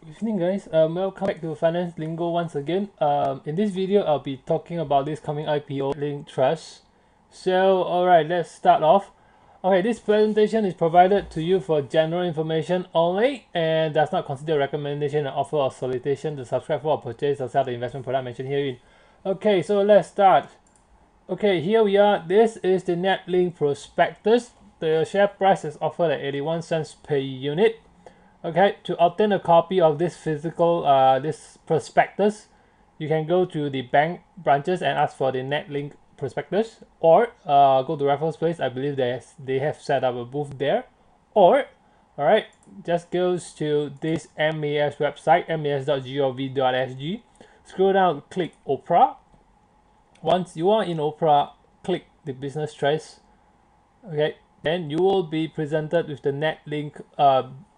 Good evening, guys. Welcome back to Finance Lingo once again. In this video, I'll be talking about this coming IPO, Link Trust. So, alright, let's start off. Okay, this presentation is provided to you for general information only and does not consider recommendation, and offer, or solicitation to subscribe for or purchase or sell the investment product mentioned herein. Okay, so let's start. Okay, here we are. This is the NetLink prospectus. The share price is offered at 81 cents per unit. Okay, to obtain a copy of this physical this prospectus, you can go to the bank branches and ask for the NetLink prospectus, or go to Raffles Place. I believe they have set up a booth there, or all right, just goes to this MAS website, mas.gov.sg. Scroll down, click Opera. Once you are in Opera, click the business choice. Okay, then you will be presented with the NetLink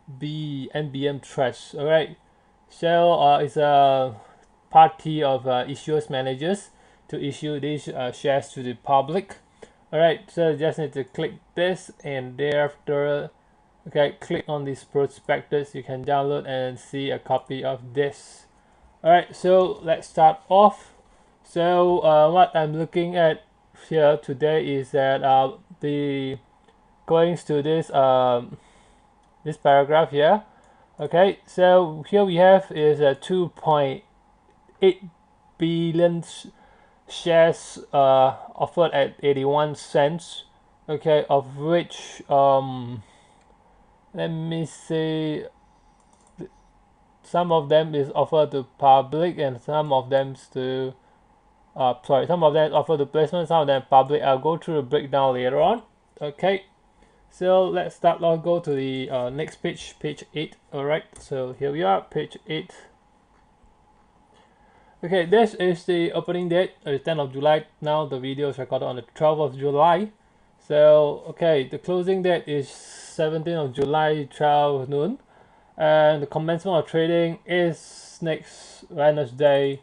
NBM Trust. All right, so it's a party of issuers managers to issue these shares to the public. All right, so you just need to click this, and thereafter, okay, click on this prospectus. You can download and see a copy of this. All right, so let's start off. So what I'm looking at here today is that the going to this paragraph here. Okay, so here we have is a 2.8 billion shares offered at 81 cents. Okay, of which let me see, some of them is offered to public and some of them to some of them offer to placement, some of them public. I'll go through the breakdown later on. Okay, so let's start. I'll go to the next page, page 8. Alright, so here we are, page 8. Okay, this is the opening date, 10th of July. Now the video is recorded on the 12th of July. So, okay, the closing date is 17th of July, 12 noon. And the commencement of trading is next Wednesday,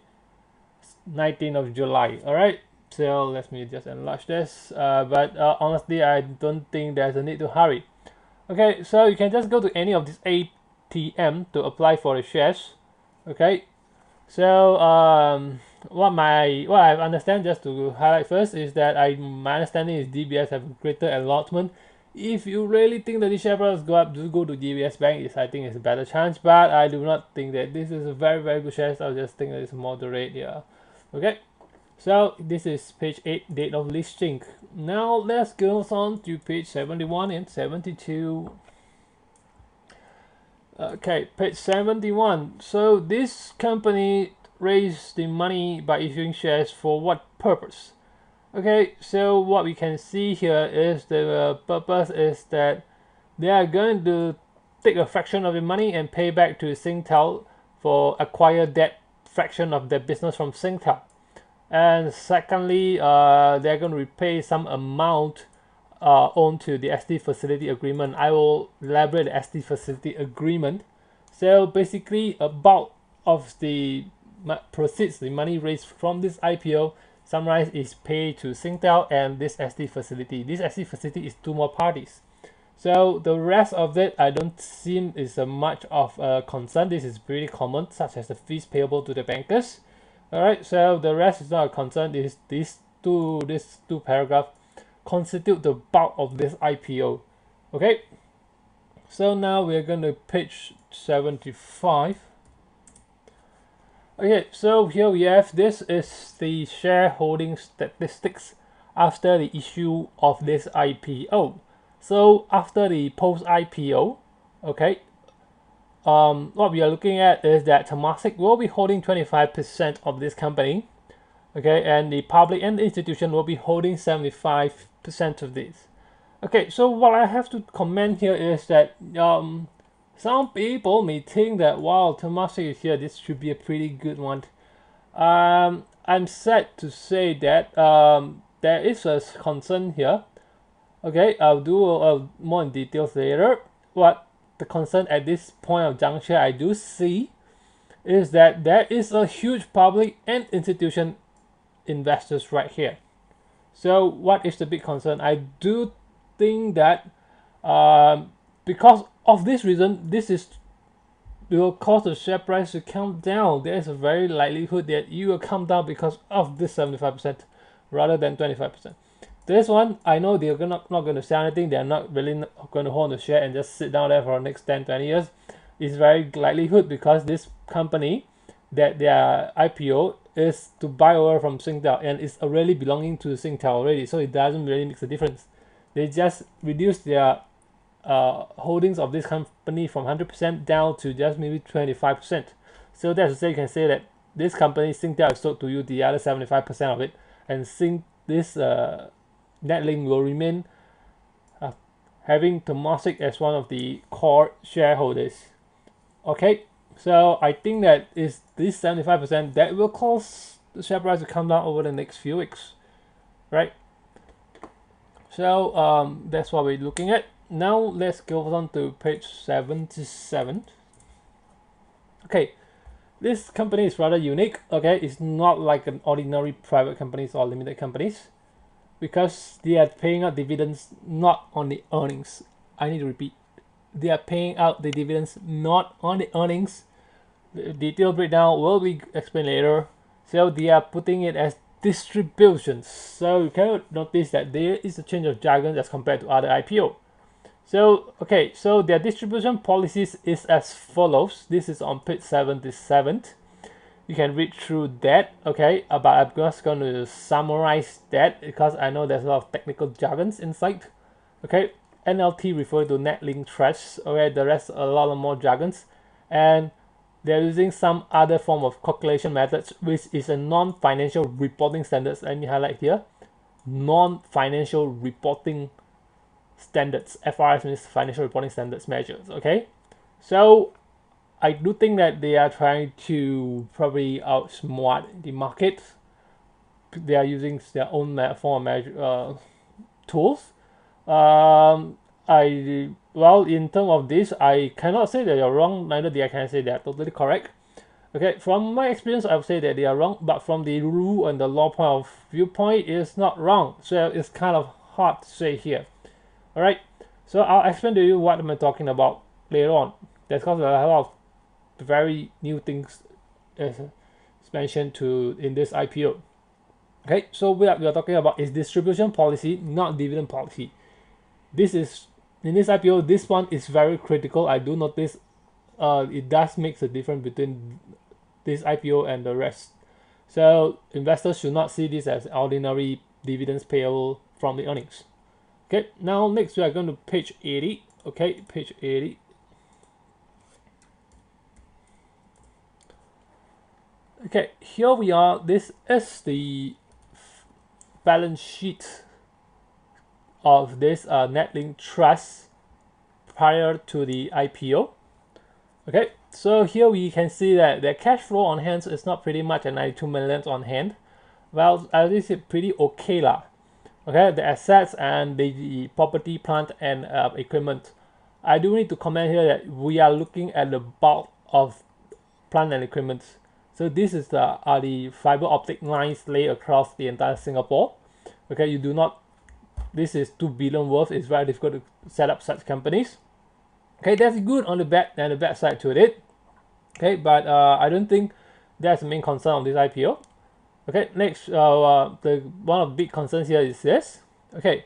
19th of July. Alright, so let me just enlarge this, but honestly I don't think there's a need to hurry. Okay, so you can just go to any of these ATM to apply for the shares. Okay, so what I understand, just to highlight first, is that my understanding is DBS have a greater allotment. If you really think that the share price go up, do go to DBS Bank. I think it's a better chance, but I do not think that this is a very good share. I just think that it's moderate here. Okay, so this is page 8, date of listing. Now let's go on to page 71 and 72. Okay, page 71. So this company raised the money by issuing shares for what purpose? Okay, so what we can see here is the purpose is that they are going to take a fraction of the money and pay back to Singtel for acquired that fraction of their business from Singtel. And secondly, they're going to repay some amount onto the SD facility agreement. I will elaborate the SD facility agreement. So basically, a bulk of the proceeds, the money raised from this IPO, summarized, is paid to Singtel and this SD facility. This SD facility is two more parties. So the rest of it, I don't seem is much of a concern. This is pretty common, such as the fees payable to the bankers. Alright, so the rest is not a concern. These two paragraphs constitute the bulk of this IPO. Okay, so now we're going to page 75. Okay, so here we have, this is the shareholding statistics after the issue of this IPO. So after the post IPO, okay, what we are looking at is that Temasek will be holding 25% of this company, okay, and the public and the institution will be holding 75% of this. Okay, so what I have to comment here is that some people may think that, wow, Temasek is here, this should be a pretty good one. I'm sad to say that there is a concern here. Okay, I'll do more in details later. What the concern at this point of juncture I do see is that there is a huge public and institution investors right here. So what is the big concern? I do think that because of this reason, this is will cause the share price to come down. There is a very likelihood that you will come down because of this 75% rather than 25%. This one, I know they're not going to sell anything. They're not really going to hold the share and just sit down there for the next 10, 20 years. It's very likelihood because this company that their IPO is to buy over from Singtel, and it's already belonging to Singtel already, so it doesn't really make a difference. They just reduce their holdings of this company from 100% down to just maybe 25%. So that's to say, you can say that this company Singtel has sold to you the other 75% of it, and this Netlink will remain having Temasek as one of the core shareholders. Okay, so I think that is this 75% that will cause the share price to come down over the next few weeks, right? So that's what we're looking at. Now let's go on to page 77. Okay, this company is rather unique. Okay, it's not like an ordinary private companies or limited companies, because they are paying out dividends not on the earnings. I need to repeat, they are paying out the dividends not on the earnings. The detailed breakdown will be explained later. So they are putting it as distributions. So you can notice that there is a change of jargon as compared to other IPO. So okay, so their distribution policies is as follows. This is on page 77. You can read through that, okay, but I'm just going to summarize that because I know there's a lot of technical jargons inside. Okay, NLT refer to Link Trust. Okay, the rest a lot of more jargons, and they're using some other form of calculation methods, which is a non-financial reporting standards. Let me highlight here, non-financial reporting standards. FRS means financial reporting standards measures. Okay, so I do think that they are trying to probably outsmart the market. They are using their own form of tools. In terms of this, I cannot say that you're wrong. Neither can I say they are totally correct. Okay, from my experience, I would say that they are wrong. But from the rule and the law point of viewpoint, it's not wrong. So it's kind of hard to say here. All right. So I'll explain to you what I'm talking about later on. That's because there are a lot of very new things as mentioned in this IPO. Okay, so we are talking about is distribution policy, not dividend policy. This is in this IPO. This one is very critical. I do notice it does make a difference between this IPO and the rest. So investors should not see this as ordinary dividends payable from the earnings. Okay, now next we are going to page 80. Okay, page 80. Okay, here we are. This is the balance sheet of this Link Trust prior to the IPO. Okay, so here we can see that the cash flow on hand is not pretty much at 92 million on hand. Well, at least it's pretty okay lah. Okay, the assets and the property, plant and equipment. I do need to comment here that we are looking at the bulk of plant and equipment. So this is the fiber optic lines laid across the entire Singapore. Okay, you do not. This is 2 billion worth. It's very difficult to set up such companies. Okay, that's good on the bad and the bad side to it. Okay, but I don't think that's the main concern of this IPO. Okay, next, one of the big concerns here is this. Okay,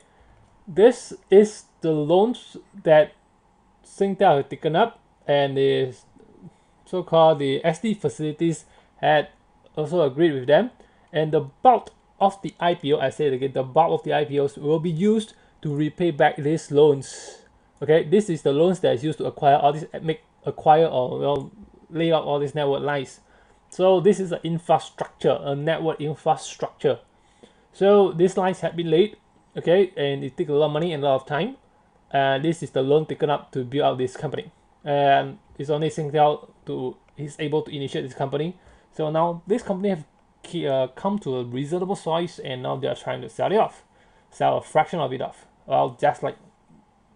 this is the loans that Singtel has taken up, and the so-called the SD facilities had also agreed with them, and the bulk of the IPO, I say it again, the bulk of the IPOs will be used to repay back these loans. Okay, this is the loans that is used to acquire all these, lay out all these network lines. So this is an infrastructure, a network infrastructure. So these lines have been laid, okay, and it takes a lot of money and a lot of time. And this is the loan taken up to build out this company. And it's only Singtel is able to initiate this company. So now this company have come to a reasonable size, and now they are trying to sell it off, sell a fraction of it off. Well, just like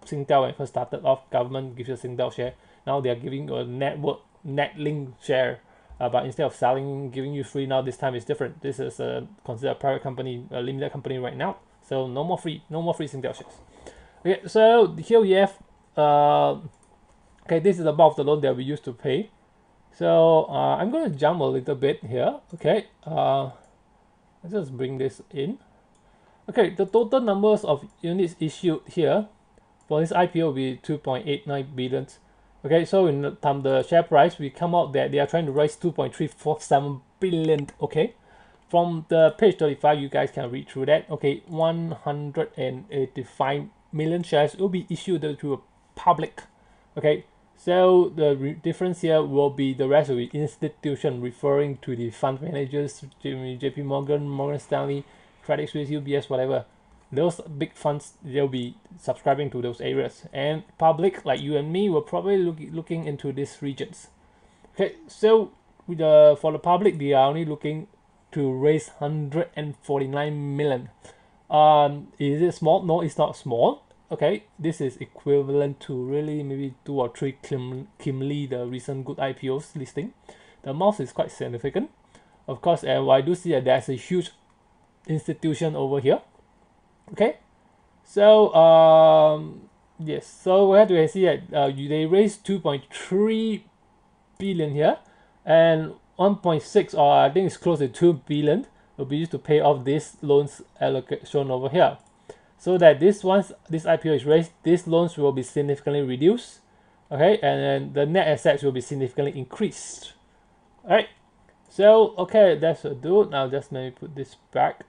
Singtel when it first started off, government gives you a Singtel share. Now they are giving you a Netlink share. But instead of giving you free now, this time is different. This is considered a private company, a limited company right now. So no more free Singtel shares. Okay, so here we have Okay, this is the bulk of the loan that we used to pay. So I'm going to jump a little bit here. Okay, let's just bring this in. Okay, the total numbers of units issued here for this IPO will be 2.89 billion. Okay, so in the share price, we come out that they are trying to raise 2.347 billion. Okay, from the page 35, you guys can read through that. Okay, 185 million shares will be issued to a public. Okay, so the difference here will be the rest will be institution, referring to the fund managers, JP Morgan, Morgan Stanley, Credit Suisse, UBS, whatever. Those big funds, they'll be subscribing to those areas, and public like you and me will probably looking into these regions. Okay, so for the public, they are only looking to raise 149 million. Is it small? No, it's not small. Okay, this is equivalent to really maybe 2 or 3 Kimley, the recent good IPOs listing. The amount is quite significant. Of course, and I do see that there's a huge institution over here. Okay, so yes, so where do I see that they raised 2.3 billion here, and 1.6, or I think it's close to 2 billion will be used to pay off these loans shown over here, so that once this IPO is raised, these loans will be significantly reduced. Okay, and then the net assets will be significantly increased. All right, so okay, that's a do. Now just let me put this back.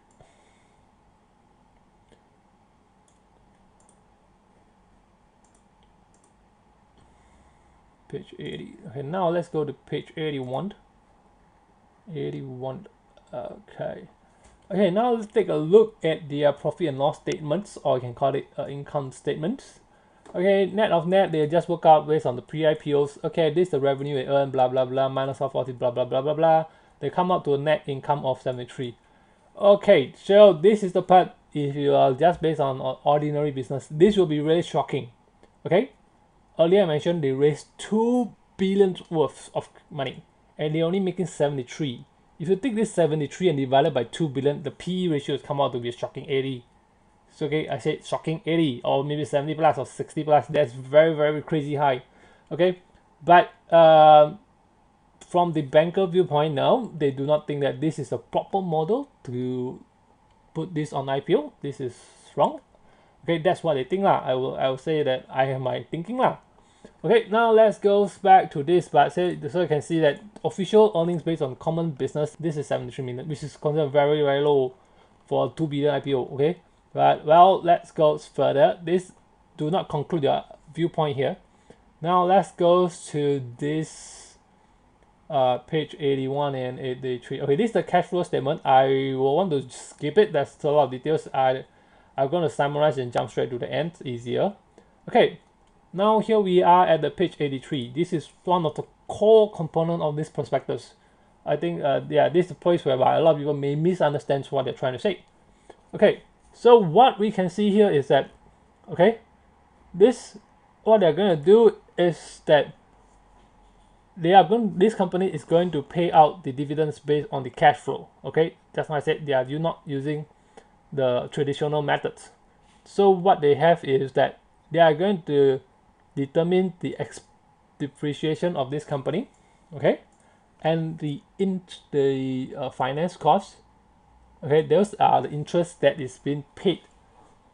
Page 80. Okay, now let's go to page 81. Okay. Okay, now let's take a look at the profit and loss statements, or you can call it income statements. Okay, net of net, they just work out based on the pre-IPOs. Okay, this is the revenue they earn, blah blah blah, minus 40, blah blah blah blah blah. They come up to a net income of 73. Okay, so this is the part, if you are just based on ordinary business, this will be really shocking. Okay, earlier I mentioned they raised 2 billion worth of money, and they're only making 73. If you take this 73 and divide it by 2 billion, the PE ratio has come out to be a shocking 80. So okay, I said shocking 80, or maybe 70 plus or 60 plus. That's very, very crazy high. Okay, but from the banker viewpoint now, they do not think that this is a proper model to put this on IPO. This is wrong. Okay, that's what they think lah. I will say that I have my thinking lah. Okay, now let's go back to this, but so you can see that official earnings based on common business, this is 73 million, which is considered very, very low for a 2 billion IPO. Okay, but well, let's go further. This do not conclude your viewpoint here. Now let's go to this page 81 and 83. Okay, this is the cash flow statement. I will want to skip it. There's a lot of details. I'm going to summarize and jump straight to the end, easier. Okay, now here we are at the page 83. This is one of the core component of this prospectus. I think yeah, this is the place whereby a lot of people may misunderstand what they're trying to say. Okay, so what we can see here is that, okay, what they're going to do is that this company is going to pay out the dividends based on the cash flow. Okay, just like I said, they are not using the traditional methods. So what they have is that they are going to determine the depreciation of this company, okay, and the finance costs. Okay, those are the interest that is being paid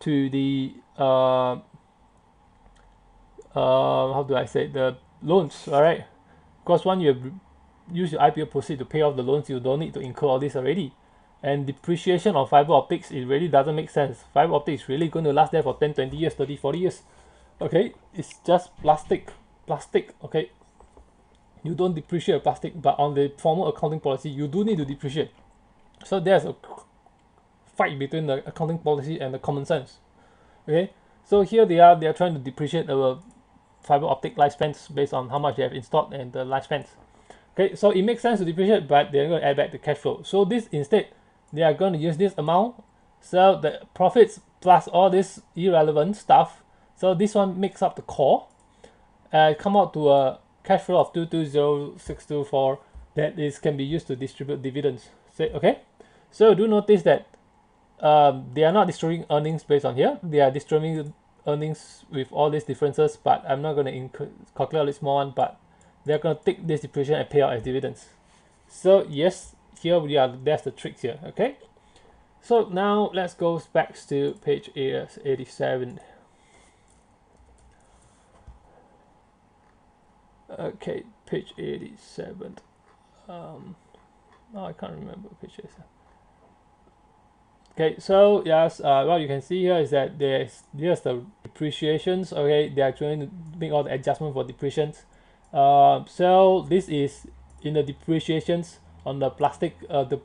to the how do I say, the loans. All right, because when you use your IPO proceeds to pay off the loans, you don't need to incur all this already. And depreciation of fiber optics, it really doesn't make sense. Fiber optics is really going to last there for 10, 20 years, 30, 40 years. Okay, it's just plastic. Okay, you don't depreciate plastic, but on the formal accounting policy, you do need to depreciate. So there's a fight between the accounting policy and the common sense. Okay, so here they are trying to depreciate our fiber optic lifespans based on how much they have installed and the lifespans. Okay, so it makes sense to depreciate, but they're going to add back the cash flow. So this instead, they are going to use this amount, so the profits plus all this irrelevant stuff. So this one makes up the core, come out to a cash flow of 220624 that can be used to distribute dividends. Okay, so do notice that they are not distributing earnings based on here. They are distributing earnings with all these differences, but I'm not going to calculate this small one, but they're going to take this depreciation and pay out as dividends. So yes, here we are, that's the trick here. Okay, so now let's go back to page 87. Okay, page 87. Oh, I can't remember page 87. Okay, so yes, what you can see here is that here's the depreciations. Okay, they are trying to make all the adjustment for depreciations. So this is in the depreciations on the plastic. On the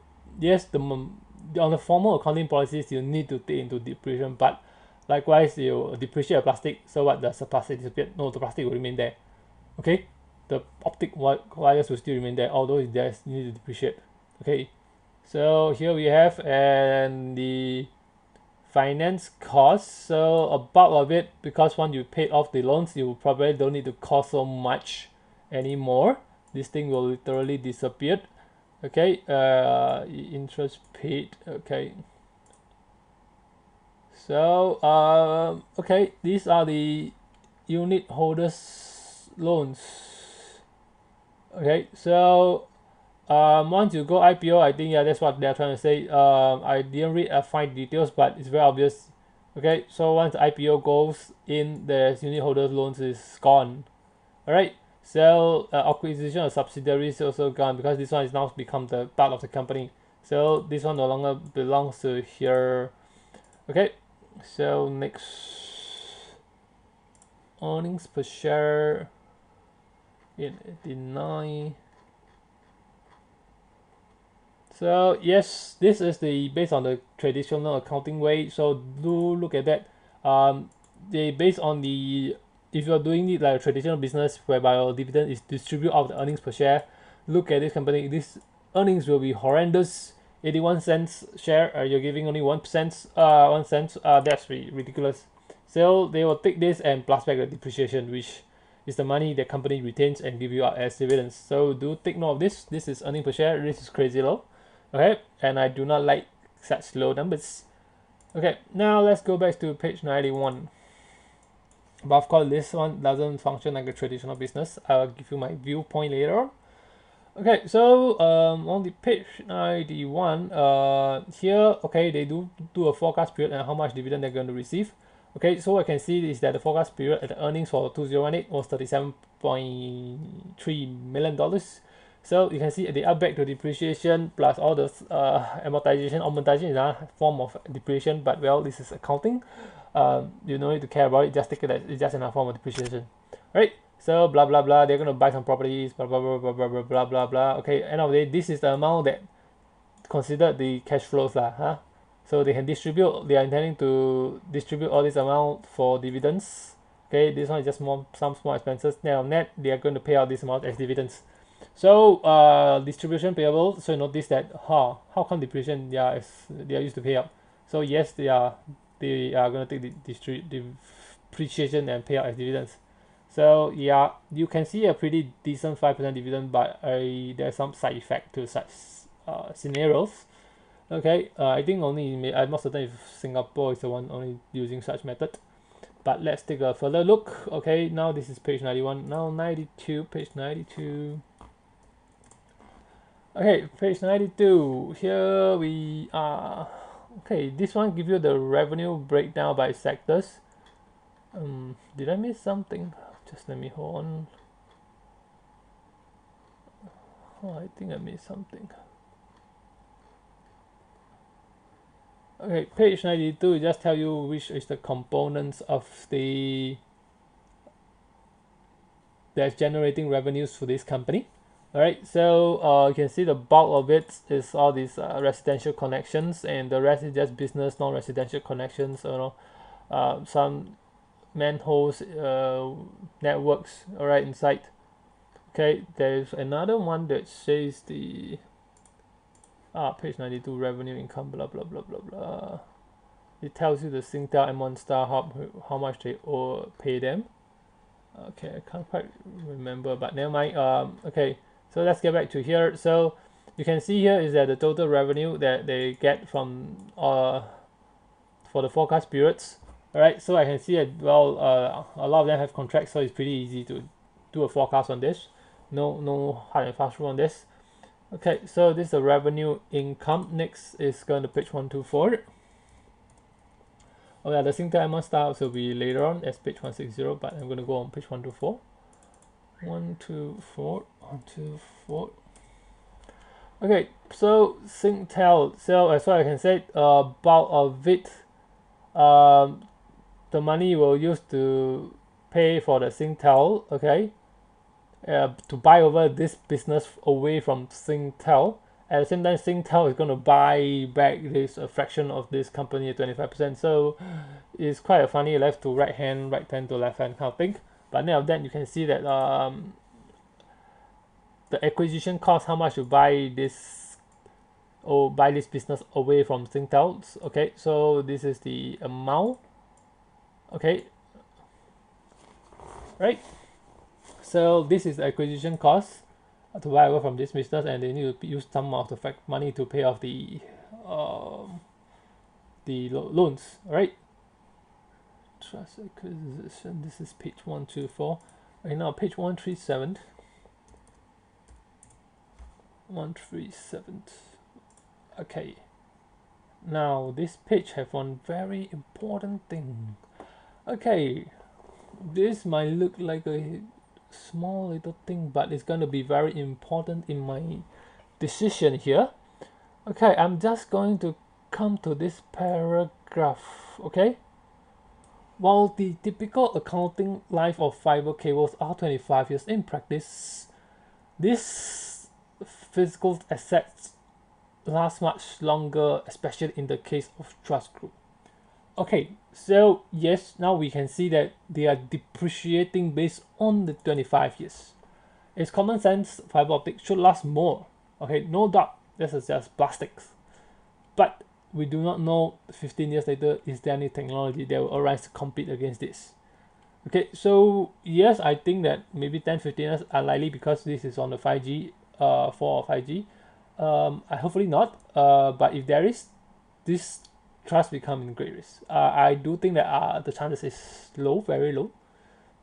formal accounting policies, you need to take into depreciation, but likewise you depreciate a plastic. So what does the plastic disappear? No, the plastic will remain there. Okay, the optic wires will still remain there, although it's there, you need to depreciate. Okay. So here we have and the finance costs. So a bulk of it, because once you paid off the loans, you probably don't need to cost so much anymore. This thing will literally disappear. Okay, interest paid. Okay. So okay, these are the unit holders loans. Okay, so once you go IPO, I think that's what they're trying to say. I didn't read fine details, but it's very obvious. Okay, so once the IPO goes in, the unit holders loans is gone. All right, so acquisition of subsidiaries is also gone, because this one is now become the part of the company. So this one no longer belongs to here. Okay, so next, earnings per share in 89. So yes, this is the based on the traditional accounting way. So do look at that. They based on the, if you're doing it like a traditional business whereby your dividend is distributed out of the earnings per share, look at this company. This earnings will be horrendous. 81 cents share. You're giving only 1%. 1 cent. That's ridiculous. So they will take this and plus back the depreciation, which is the money the company retains and give you out as dividends. So do take note of this. This is earning per share. This is crazy low. Okay, and I do not like such low numbers. Okay, now let's go back to page 91. But of course, this one doesn't function like a traditional business. I'll give you my viewpoint later. Okay, so on the page 91, here, okay, they do a forecast period and how much dividend they're going to receive. Okay, so what I can see is that the forecast period at the earnings for 2018 was $37.3 million. So you can see they are back to depreciation plus all the amortization. Amortization is a form of depreciation, but well, this is accounting. You don't need to care about it. Just take it as it's just another form of depreciation. Right? So blah blah blah. They're gonna buy some properties. Blah blah blah blah blah blah blah blah blah. Okay. End of the day, this is the amount that considered the cash flows lah. Huh? So they can distribute. They are intending to distribute all this amount for dividends. Okay. This one is just some small expenses. Net of net, they are going to pay out this amount as dividends. So distribution payable. So notice that how come depreciation they are used to pay out. So yes, they are going to take the depreciation and pay out as dividends. So yeah, you can see a pretty decent 5% dividend, but there's some side effect to such scenarios. Okay, I think only I'm not certain if Singapore is the one only using such method. But let's take a further look. Okay, now this is page 91. Now 92, page 92. Okay, page 92. Here we are. Okay, this one gives you the revenue breakdown by sectors. Did I miss something? Just let me hold on. Oh, I think I missed something. Okay, page 92 just tell you which is the components of that's generating revenues for this company. Alright, so you can see the bulk of it is all these residential connections, and the rest is just business, non-residential connections. Some manholes, networks. Alright, inside. Okay, there's another one that says the page 92 revenue income blah blah blah blah blah. It tells you the Singtel and Monster how much they pay them. Okay, I can't quite remember, but never mind. Okay, so let's get back to here. So you can see here is that the total revenue that they get from for the forecast periods. All right, so I can see that, well, a lot of them have contracts, so it's pretty easy to do a forecast on this. No hard and fast rule on this. Okay, so this is the revenue income. Next is going to page 124. Oh yeah, the Singtel amount styles will be later on as page 160, but I'm going to go on page 124. 124. Okay, so Singtel. So as far as I can say, bulk of it, the money will use to pay for the Singtel. Okay, to buy over this business away from Singtel. At the same time, Singtel is going to buy back this a fraction of this company at 25%. So it's quite a funny left to right hand, right hand to left hand kind of thing. But now then you can see that the acquisition cost, how much to buy this business away from Singtel. Okay, so this is the amount. Okay, right. So this is the acquisition cost to buy over from this business, and they need to use some of the money to pay off the loans. Right. Trust acquisition. This is page 124. Right now, page 137. 137. Okay. Now this page have one very important thing. Okay, this might look like a small little thing, but it's going to be very important in my decision here. Okay, I'm just going to come to this paragraph. Okay, while the typical accounting life of fiber cables are 25 years, in practice this physical assets last much longer, especially in the case of trust group. Okay, so yes, now we can see that they are depreciating based on the 25 years. It's common sense fiber optic should last more. Okay, no doubt this is just plastics. But we do not know 15 years later is there any technology that will arise to compete against this. Okay, so yes, I think that maybe 10-15 years are likely because this is on the 5G, 4 or 5G. I hopefully not. But if there is, this trust becoming great risk. I do think that the chances is low, very low,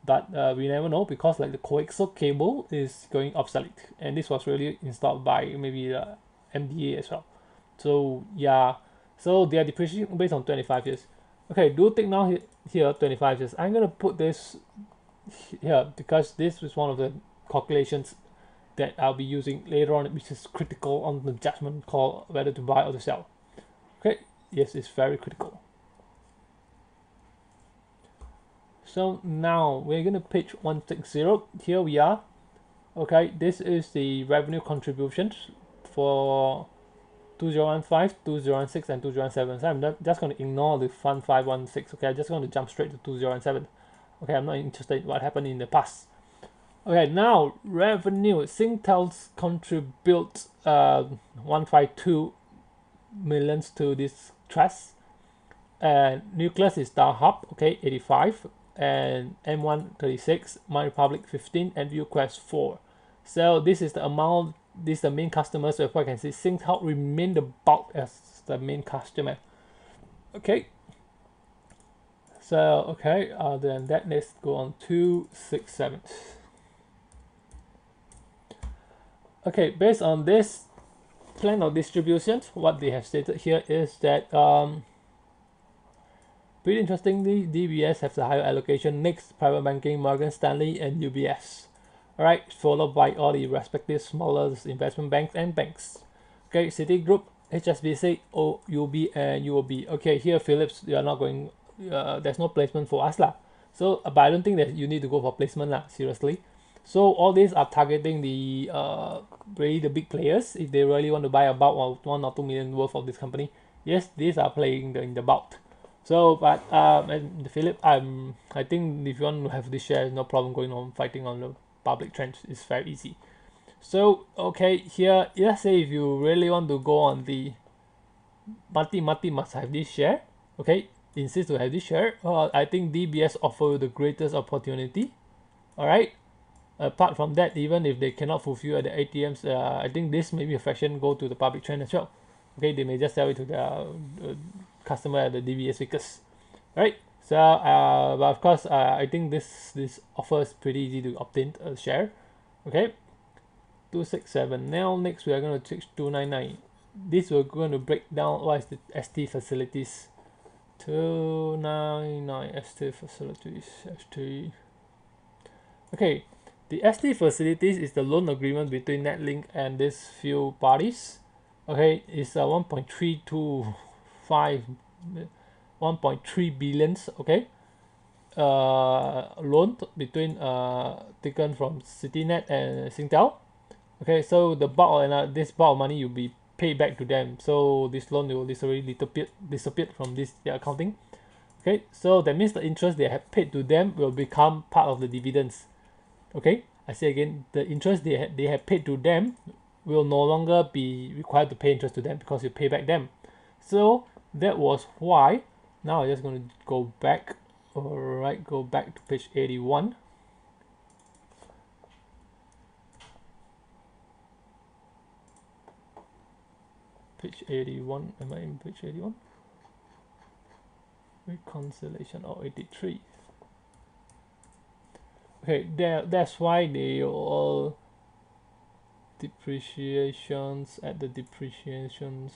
but we never know because like the coaxial cable is going obsolete, and this was really installed by maybe the MDA as well. So yeah, so they are depreciating based on 25 years. Okay, do take now here 25 years. I'm gonna put this here because this is one of the calculations that I'll be using later on, which is critical on the judgment call whether to buy or to sell. Okay, yes, it's very critical. So now we're going to page 160. Here we are. Okay, this is the revenue contributions for 2015, 2016, and 2017. So I'm just going to ignore the fund 516. Okay, I'm just going to jump straight to 2007. Okay, I'm not interested in what happened in the past. Okay, now revenue. Singtel's contribute 152 millions to this trust, and Nucleus is StarHub, okay, 85, and M1 36, My Republic 15, and ViewQuest 4. So this is the amount. This is the main customer. So if I can see, Singtel remain the bulk as the main customer. Okay. So okay, other than that, let's go on 267. Okay, based on this plan of distributions, what they have stated here is that pretty interestingly, DBS has a higher allocation. Next, private banking, Morgan Stanley, and UBS. Alright, followed by all the respective smaller investment banks and banks. Okay, Citigroup, HSBC, OUB, and UOB. Okay, here Philips, you are not going. There's no placement for us lah. So, but I don't think that you need to go for placement lah. Seriously. So all these are targeting the really the big players. If they really want to buy about 1 or 2 million worth of this company, yes, these are playing in the bulk. So, but and Philip, I think if you want to have this share, no problem going on fighting on the public trench. It's very easy. So okay, here let's say if you really want to go on the Mati must have this share. Okay, insist to have this share. I think DBS offer the greatest opportunity. All right. Apart from that, even if they cannot fulfill at the ATMs, I think this maybe a fraction go to the public trend as well. Okay, they may just sell it to their customer at the DBS because, right? So but of course I think this offer is pretty easy to obtain a share. Okay, 267. Now next we are going to switch 299. This we're going to break down what is the ST facilities. 299 ST facilities. ST. Okay, the ST facilities is the loan agreement between NetLink and these few parties. Okay, it's a 1.325 1.3 billions. Okay, loan between taken from CityNet and Singtel. Okay, so the bulk and this bulk of money will be paid back to them. So this loan will literally disappear from this their accounting. Okay, so that means the interest they have paid to them will become part of the dividends. Okay, I say again, the interest they have paid to them will no longer be required to pay interest to them because you pay back them. So that was why. Now I'm just going to go back. Alright, go back to page 81. Page 81. Am I in page 81? Reconciliation or 83. Okay, that's why they all depreciations at the depreciations.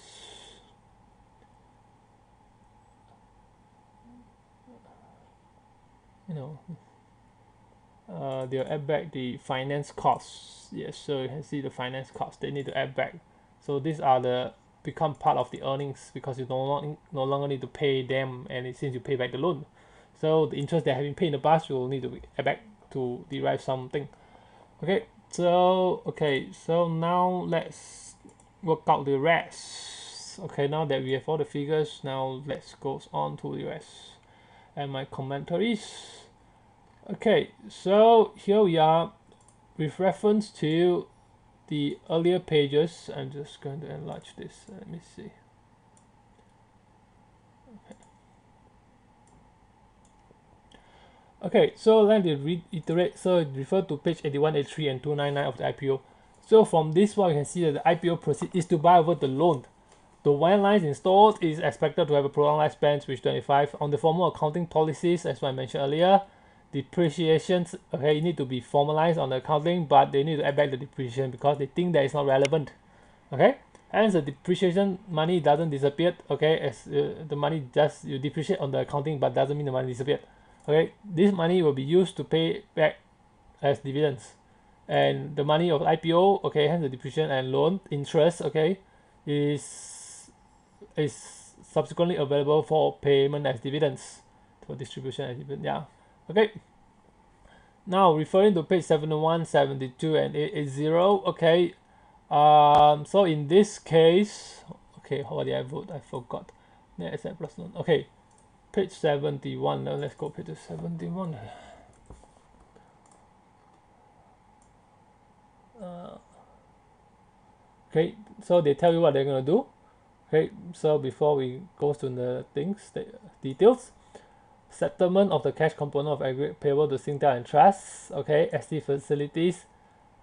You know, they'll add back the finance costs. Yes, so you can see the finance costs they need to add back. So these are the become part of the earnings because you no longer need to pay them, and since you pay back the loan, so the interest they have been paid in the past you will need to add back to derive something. Okay, so now let's work out the rest. Okay, now that we have all the figures, now let's go on to the rest and my commentaries. Okay, so here we are with reference to the earlier pages. I'm just going to enlarge this. Let me see. Okay, so let me reiterate. So refer to page 81, 83, and 299 of the IPO. So from this one, you can see that the IPO proceed is to buy over the loan. The wire lines installed is expected to have a prolonged lifespan, which 25. On the formal accounting policies, as I mentioned earlier, depreciations, okay, need to be formalized on the accounting, but they need to add back the depreciation because they think that it's not relevant. Okay, hence the depreciation money doesn't disappear. Okay, as the money just you depreciate on the accounting, but doesn't mean the money disappeared. Okay, this money will be used to pay back as dividends, and the money of IPO, okay, hence the depreciation and loan interest, okay, is subsequently available for payment as dividends, for distribution as dividend. Yeah, okay. Now referring to page 71, 72, and 880. Okay, so in this case, okay, what did I vote? I forgot. Yeah, asset plus loan. Okay, page 71. Now let's go page 71. Okay, so they tell you what they're gonna do. Okay, so before we go to the things, the details, settlement of the cash component of aggregate payable to Singtel and Trust. Okay, ST facilities,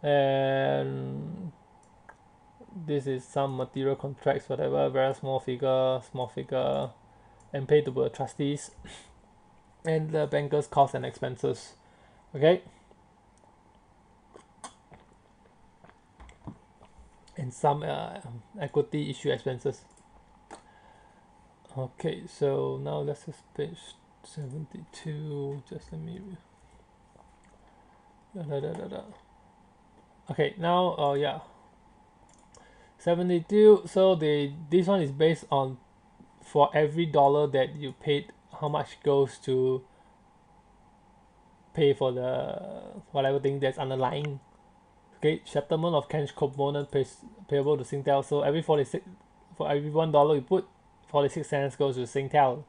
and this is some material contracts, whatever, very small figure, and pay to the trustees, and the bankers' costs and expenses. Okay, and some equity issue expenses. Okay, so now let's just page 72. Just let me. Okay, now yeah, 72. So this one is based on for every dollar that you paid, how much goes to pay for the whatever thing that's underlying. Okay, settlement of cash component payable to Singtel. So for every $1 you put, 46 cents goes to Singtel.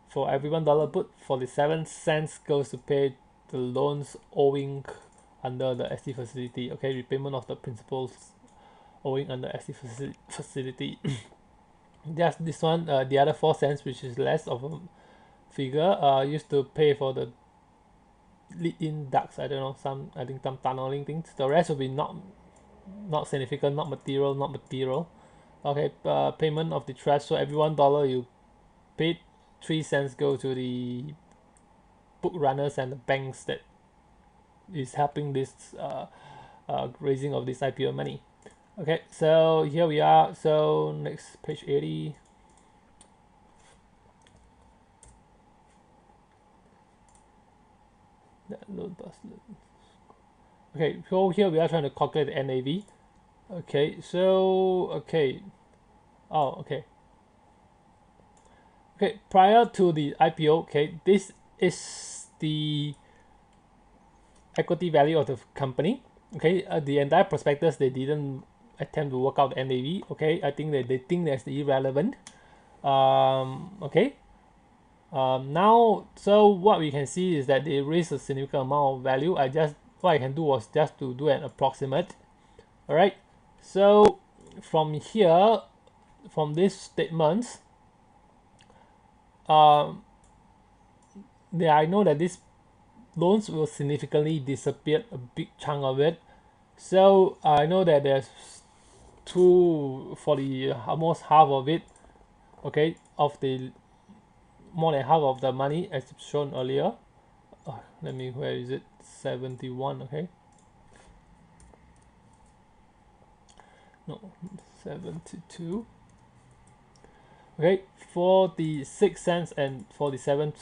For every $1 put, 47 cents goes to pay the loans owing under the ST facility. Okay, repayment of the principals owing under ST facility. Just this one, the other 4 cents, which is less of a figure, used to pay for the lead-in ducts. I don't know, I think some tunneling things. The rest will be not significant, not material. Okay, payment of the trust. So every $1 you paid, 3 cents go to the book runners and the banks that is helping this raising of this IPO money. Okay, so here we are. So next, page 80. That load bus. Okay, so here we are trying to calculate the NAV. Okay, so okay. Oh, okay. Okay, prior to the IPO, okay, this is the equity value of the company. Okay, the entire prospectus, they didn't attempt to work out the NAV. Okay, I think that they think that's irrelevant. Okay. Now, so what we can see is that they raised a significant amount of value. What I can do was just to do an approximate. All right. So from here, from these statements, I know that these loans will significantly disappear, a big chunk of it. So I know that there's almost half of it, okay, of the more than half of the money as shown earlier. Where is it? 71, okay. No, 72. Okay, 46 cents and 47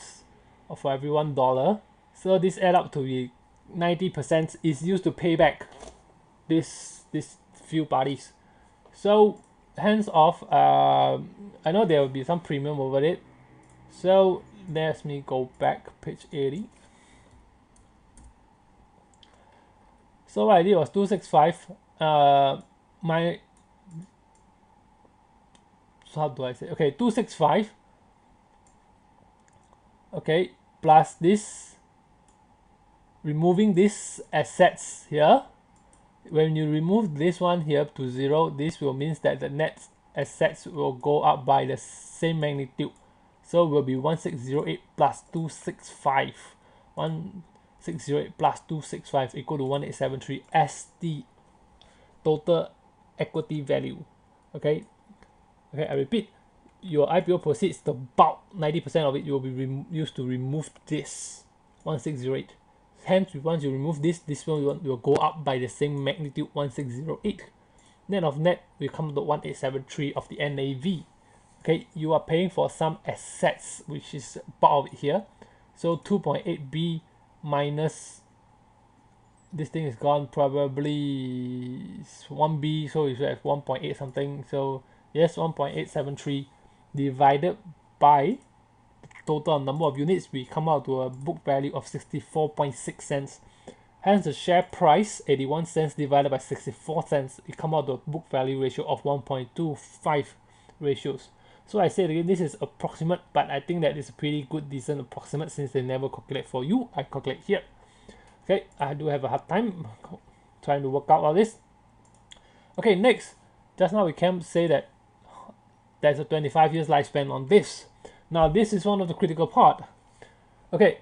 for every $1. So this add up to the 90% is used to pay back this few parties. So hands off, I know there will be some premium over it. So let me go back, page 80. So what I did was 265. So how do I say? Okay, 265. Okay, plus this, removing these assets here. When you remove this one here to 0, this will mean that the net assets will go up by the same magnitude. So it will be 1608 plus 265. 1608 plus 265 equal to 1873 as the total equity value. Okay, I repeat, your IPO proceeds, the bulk, 90% of it, will be used to remove this 1608. Hence, once you remove this one will go up by the same magnitude, 1608. Net of net, we come to 1873 of the NAV. Okay, you are paying for some assets, which is part of it here. So 2.8B minus this thing is gone, probably 1B, so you should have 1.8 something. So yes, 1.873 divided by the total number of units, we come out to a book value of 64.6 cents. Hence the share price 81 cents divided by 64 cents, it come out to a book value ratio of 1.25 ratios. So I said again, this is approximate, but I think that is a pretty good, decent approximate since they never calculate for you. I calculate here. Okay, I do have a hard time trying to work out all this. Okay, next, just now we can say that there's a 25 years lifespan on this. Now this is one of the critical part. Okay,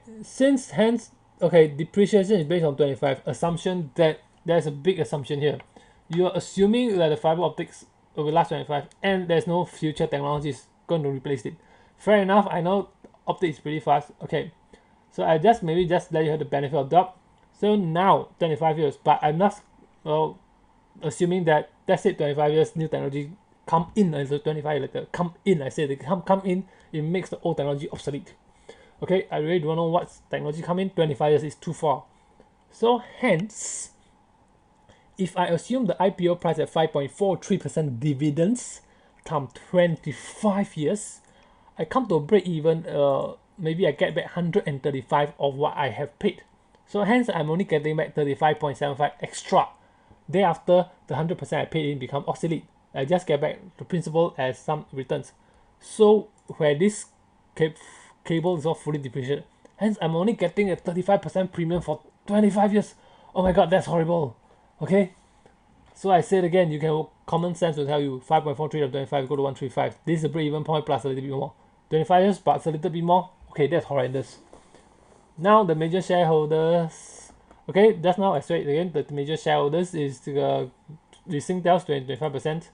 depreciation is based on 25. Assumption that there's a big assumption here. You're assuming that the fiber optics will last 25 and there's no future technologies going to replace it. Fair enough, I know optics is pretty fast. Okay, so I maybe just let you have the benefit of doubt. So now 25 years, but I'm not assuming that that's it, 25 years new technology come in as a 25 years later. Come in, I say they come in, it makes the old technology obsolete. Okay, I really don't know what technology come in. 25 years is too far. So hence, if I assume the IPO price at 5.43% dividends come 25 years, I come to a break even, maybe I get back 135 of what I have paid. So hence I'm only getting back 35.75 extra. Thereafter, the 100% I paid in become obsolete. I just get back the principal as some returns. So where this cable is all fully depreciated, hence I'm only getting a 35% premium for 25 years. Oh my god, that's horrible. Okay, so I said again, you can common sense will tell you 5.43 of 25 go to 135. This is a break-even point plus a little bit more. 25 years plus a little bit more. Okay, that's horrendous. Now the major shareholders. Okay, just now I said again, the major shareholders is the Singtel's 25%,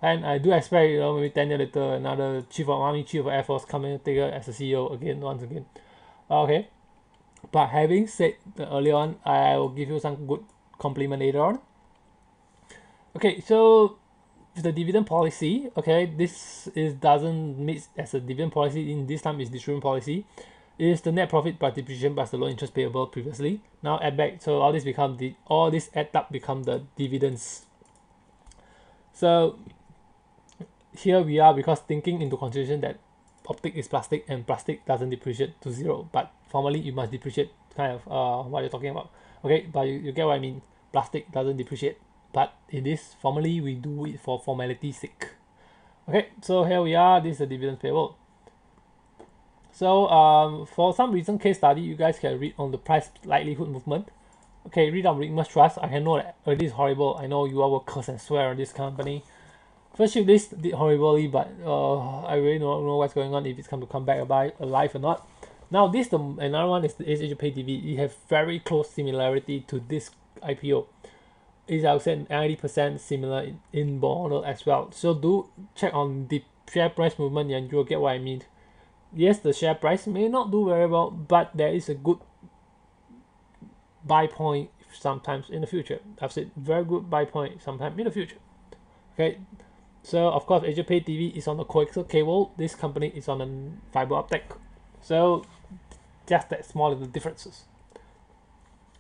And I do expect, you know, maybe 10 years later, another chief of army, chief of air force coming to take her as a CEO again, once again. Okay. But having said that earlier on, I will give you some good compliment later on. Okay, so the dividend policy, okay, this is doesn't meet as a dividend policy. In this time is distribution policy. It is the net profit plus depreciation plus the loan interest payable previously. Now add back, so all this add up become the dividends. So here we are, because thinking into consideration that optic is plastic and plastic doesn't depreciate to zero, but formally you must depreciate, kind of what you're talking about. Okay, but you get what I mean. Plastic doesn't depreciate, but in this formally we do it for formality's sake. Okay, so here we are. This is the dividend payable. So for some recent case study, you guys can read on the price likelihood movement. Okay, read on Link Trust. I know that this is horrible. I know you all will curse and swear on this company. First ship list did horribly, but I really don't know what's going on, if it's going to come back alive or not. Now this another one is the AsiaPay TV. It have very close similarity to this IPO. It's, I would say, 90% similar in model as well. So do check on the share price movement and you'll get what I mean. Yes, the share price may not do very well, but there is a good buy point sometimes in the future. I've said very good buy point sometime in the future. Okay, so of course AsiaPay TV is on the coaxial cable. This company is on a fiber optic. So just that small little differences.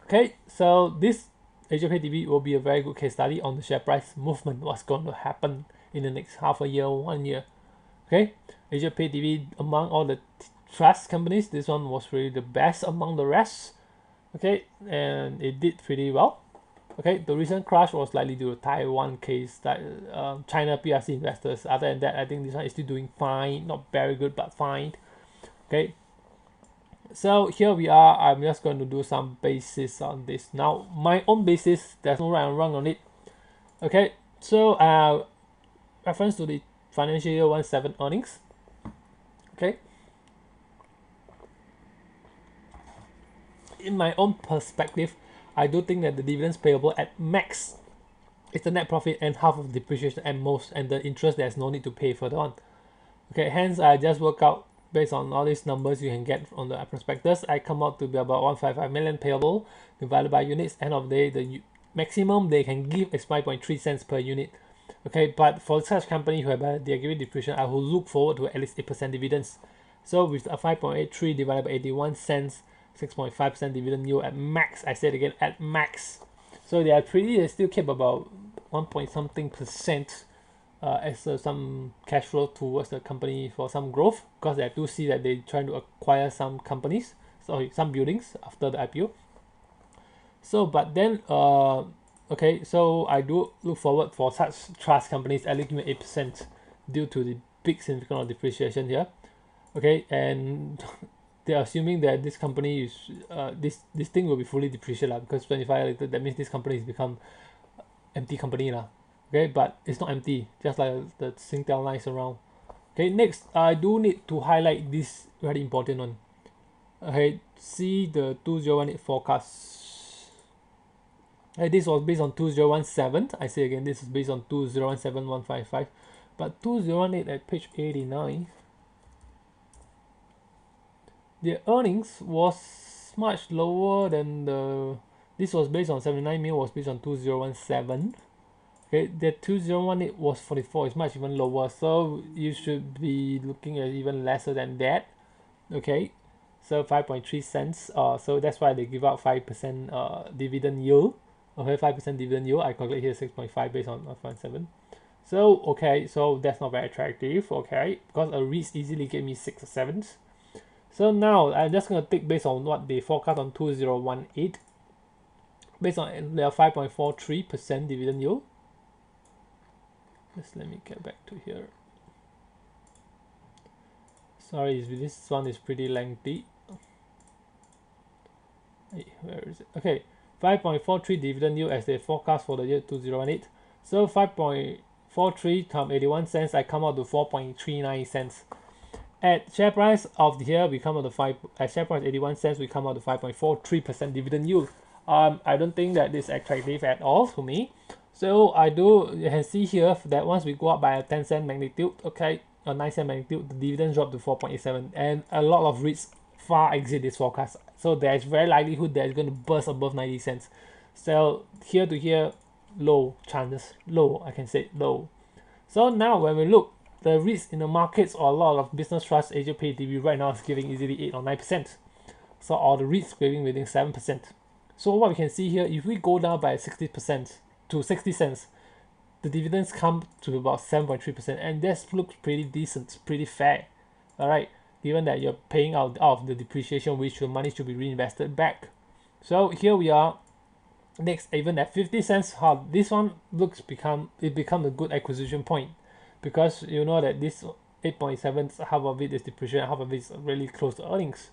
Okay, so this AsiaPay TV will be a very good case study on the share price movement. What's going to happen in the next half a year, 1 year. Okay, AsiaPay TV, among all the trust companies, this one was really the best among the rest. Okay, and it did pretty well. Okay, the recent crash was likely due to Taiwan case, that China PRC investors. Other than that, I think this one is still doing fine, not very good, but fine. Okay, so here we are. I'm just going to do some basis on this. Now, my own basis, there's no right and wrong on it. Okay, so reference to the financial year 17 earnings. Okay, in my own perspective, I do think that the dividends payable at max is the net profit and half of depreciation at most, and the interest there's no need to pay further on. Okay, hence I just work out based on all these numbers you can get on the prospectus. I come out to be about 155 million payable divided by units. End of the day, the maximum they can give is 5.3 cents per unit. Okay, but for such company who are giving depreciation, I will look forward to at least 8% dividends. So with a 5.83 divided by 81 cents, 6.5% dividend yield at max. I said again, at max. So they still keep about 1 point something percent as some cash flow towards the company for some growth, because I do see that they trying to acquire some companies, sorry, some buildings after the IPO. So but then okay, so I do look forward for such trust companies at least 8% due to the big significant of depreciation here. Okay, and they're assuming that this company is this thing will be fully depreciated because 25 years later, that means this company has become empty company lah. Okay, but it's not empty, just like the Singtel lines around. Okay, next I do need to highlight this very important one. Okay, see the 2018 forecast. This was based on 2017. I say again, this is based on 2017-155, but 2018 at page 89. The earnings was much lower than this was based on 79 mil, was based on 2017. Okay, the 2018 was 44, it's much even lower, so you should be looking at even lesser than that. Okay, so 5.3 cents, so that's why they give out 5% dividend yield. Okay, 5% dividend yield, I calculate here 6.5 based on 1.7. So okay, so that's not very attractive. Okay, because a REIT easily gave me 6 or 7. So now I'm just going to take based on what they forecast on 2018, based on their 5.43% dividend yield. Just let me get back to here. Sorry, this one is pretty lengthy. Hey, where is it? Okay, 5.43 dividend yield as they forecast for the year 2018. So 5.43 times 81 cents, I come out to 4.39 cents. At share price of the year, we come out to at share price 81 cents, we come out to 5.43% dividend yield. I don't think that is attractive at all to me. So you can see here that once we go up by a 10-cent magnitude, okay, a 9-cent magnitude, the dividends drop to 4.87, and a lot of REITs far exceed this forecast. So there's very likelihood that it's going to burst above 90 cents. So here to here, low chances, low, I can say low. So now when we look, the REITs in the markets or a lot of business trust Asia Pay TV right now is giving easily 8 or 9%. So all the REITs giving within 7%. So what we can see here, if we go down by 60% to 60 cents, the dividends come to about 7.3%, and this looks pretty decent, pretty fair. All right, given that you're paying out of the depreciation, which the money should be reinvested back. So here we are. Next, even at 50 cents, how this one become a good acquisition point, because you know that this 8.7, half of it is depreciation, half of it is really close to earnings.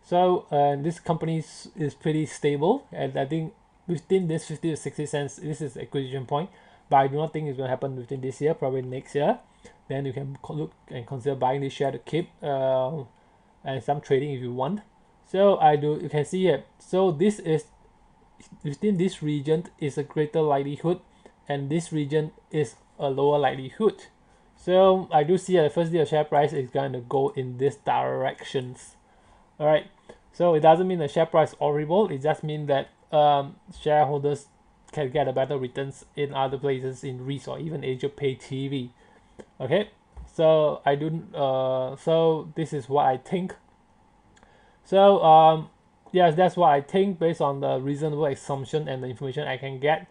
So this company is pretty stable, and I think within this 50 to 60 cents, this is acquisition point. But I do not think it's going to happen within this year, probably next year. Then you can look and consider buying this share to keep and some trading if you want. So you can see it. So this is within this region is a greater likelihood, and this region is a lower likelihood. So I do see that the first day of share price is going to go in this directions. All right, so it doesn't mean the share price is horrible. It just means that shareholders can get a better returns in other places in REITs or even Asia Pay TV. Okay, so so this is what I think. So yes, that's what I think based on the reasonable assumption and the information I can get.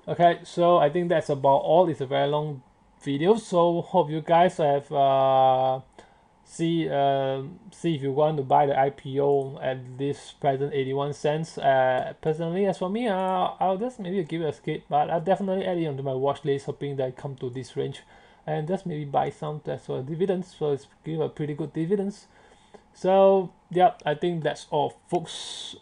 Okay, so I think that's about all. It's a very long video, so hope you guys have see if you want to buy the IPO at this present 81 cents. Personally, as for me, I'll just maybe give it a skip, but I'll definitely add it onto my watch list, hoping that I come to this range and just maybe buy some that's for dividends. So it's give a pretty good dividends. So yeah, I think that's all, folks.